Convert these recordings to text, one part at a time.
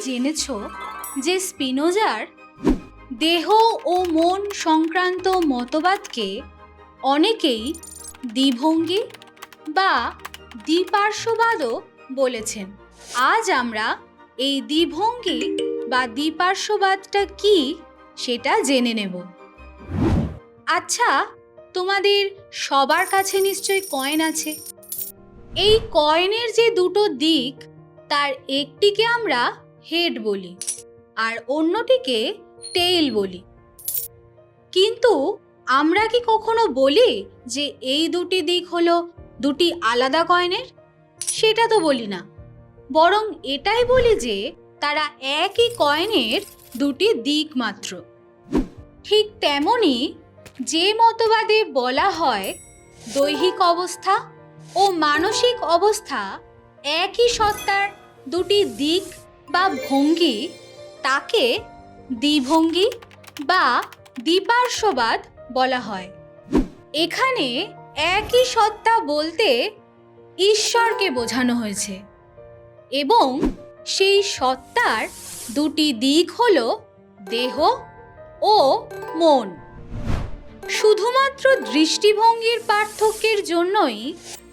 জেনেছ যে স্পিনোজার দেহ ও মন সংক্রান্ত মতবাদকে অনেকেই দ্বিভঙ্গি বা দ্বিপার্শ্ববাদও বলেছেন। আজ আমরা এই দ্বিভঙ্গি বা দ্বিপার্শ্ববাদটা কি সেটা জেনে নেব। আচ্ছা, তোমাদের সবার কাছে নিশ্চয়ই কয়েন আছে। এই কয়েনের যে দুটো দিক, তার একটিকে আমরা হেড বলি আর অন্যটিকে টেইল বলি। কিন্তু আমরা কি কখনো বলি যে এই দুটি দিক হলো দুটি আলাদা কয়েনের? সেটা তো বলি না, বরং এটাই বলি যে তারা একই কয়েনের দুটি দিক মাত্র। ঠিক তেমনি যে মতবাদে বলা হয় দৈহিক অবস্থা ও মানসিক অবস্থা একই সত্তার দুটি দিক বা ভঙ্গি, তাকে দ্বিভঙ্গি বা দ্বিপার্শ্ববাদ বলা হয়। এখানে একই সত্তা বলতে ঈশ্বরকে বোঝানো হয়েছে এবং সেই সত্তার দুটি দিক হলো দেহ ও মন। শুধুমাত্র দৃষ্টিভঙ্গির পার্থক্যের জন্যই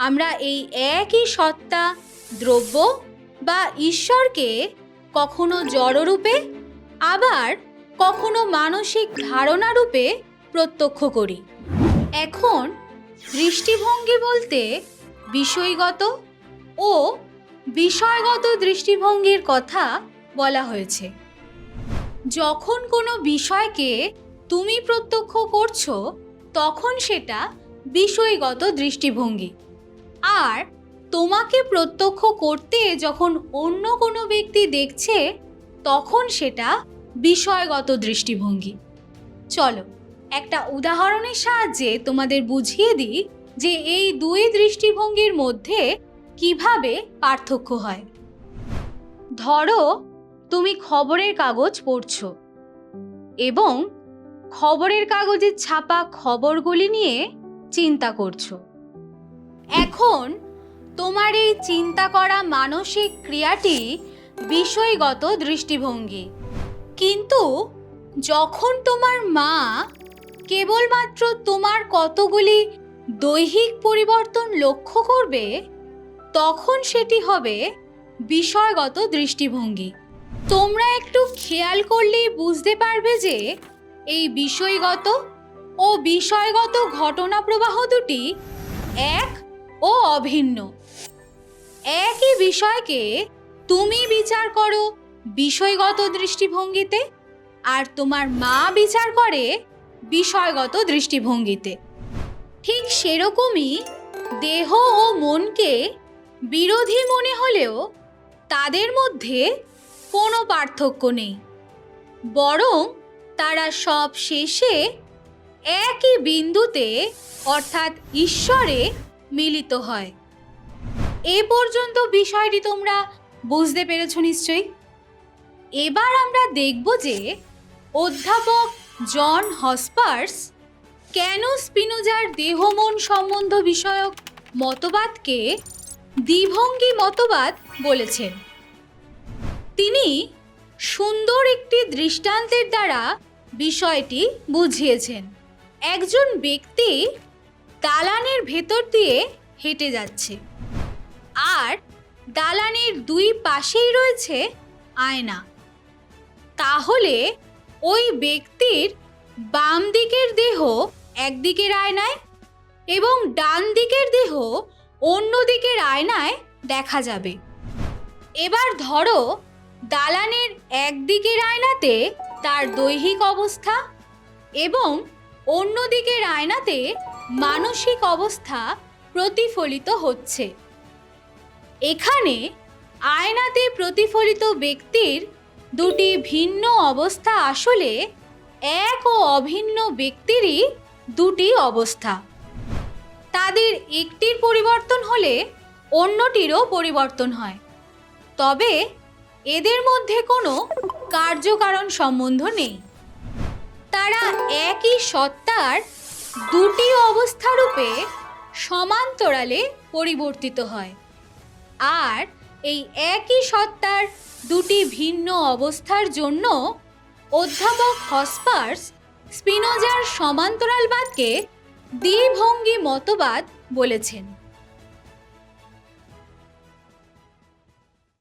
আমরা এই একই সত্তা, দ্রব্য বা ঈশ্বরকে কখনো জড়রূপে আবার কখনো মানসিক ধারণা রূপে প্রত্যক্ষ করি। এখন দৃষ্টিভঙ্গি বলতে বিষয়গত ও বিষয়গত দৃষ্টিভঙ্গির কথা বলা হয়েছে। যখন কোনো বিষয়কে তুমি প্রত্যক্ষ করছো তখন সেটা বিষয়গত দৃষ্টিভঙ্গি, আর তোমাকে প্রত্যক্ষ করতে যখন অন্য কোনো ব্যক্তি দেখছে তখন সেটা বিষয়গত দৃষ্টিভঙ্গি। চলো একটা উদাহরণের সাহায্যে তোমাদের বুঝিয়ে দিই যে এই দুই দৃষ্টিভঙ্গির মধ্যে কিভাবে পার্থক্য হয়। ধরো তুমি খবরের কাগজ পড়ছো এবং খবরের কাগজে ছাপা খবরগুলি নিয়ে চিন্তা করছো। এখন তোমার এই চিন্তা করা মানসিক ক্রিয়াটি বিষয়গত দৃষ্টিভঙ্গি। কিন্তু যখন তোমার মা কেবলমাত্র তোমার কতগুলি দৈহিক পরিবর্তন লক্ষ্য করবে তখন সেটি হবে বিষয়গত দৃষ্টিভঙ্গি। তোমরা একটু খেয়াল করলেই বুঝতে পারবে যে এই বিষয়গত ও বিষয়গত ঘটনা প্রবাহ দুটি এক ও অভিন্ন। একই বিষয়কে তুমি বিচার করো বিষয়গত দৃষ্টিভঙ্গিতে আর তোমার মা বিচার করে বিষয়গত দৃষ্টিভঙ্গিতে। ঠিক সেরকমই দেহ ও মনকে বিরোধী মনে হলেও তাদের মধ্যে কোনো পার্থক্য নেই, বরং তারা সব শেষে একই বিন্দুতে অর্থাৎ ঈশ্বরে মিলিত হয়। এ পর্যন্ত বিষয়টি তোমরা বুঝতে পেরেছ নিশ্চয়ই। এবার আমরা দেখব যে অধ্যাপক জন হসপার্স কেন স্পিনোজার দেহ মন সম্বন্ধ বিষয়ক মতবাদকে দ্বিভঙ্গি মতবাদ বলেছেন। তিনি সুন্দর একটি দৃষ্টান্তের দ্বারা বিষয়টি বুঝিয়েছেন। একজন ব্যক্তি দালানের ভেতর দিয়ে হেঁটে যাচ্ছে আর দালানের দুই পাশেই রয়েছে আয়না। তাহলে ওই ব্যক্তির বাম দিকের দেহ একদিকের আয়নায় এবং ডান দিকের দেহ অন্য দিকের আয়নায় দেখা যাবে। এবার ধরো দালানের একদিকের আয়নাতে তার দৈহিক অবস্থা এবং অন্য দিকের আয়নাতে মানসিক অবস্থা প্রতিফলিত হচ্ছে। এখানে আয়নাতে প্রতিফলিত ব্যক্তির দুটি ভিন্ন অবস্থা আসলে এক ও অভিন্ন ব্যক্তিরই দুটি অবস্থা। তাদের একটির পরিবর্তন হলে অন্যটিরও পরিবর্তন হয়, তবে এদের মধ্যে কোনো কার্যকারণ সম্বন্ধ নেই। তারা একই সত্তার দুটি অবস্থারূপে সমান্তরালে পরিবর্তিত হয়, আর এই একই সত্তার দুটি ভিন্ন অবস্থার জন্য অধ্যাপক হসপার্স স্পিনোজার সমান্তরালবাদকে দ্বিভঙ্গি মতবাদ বলেছেন।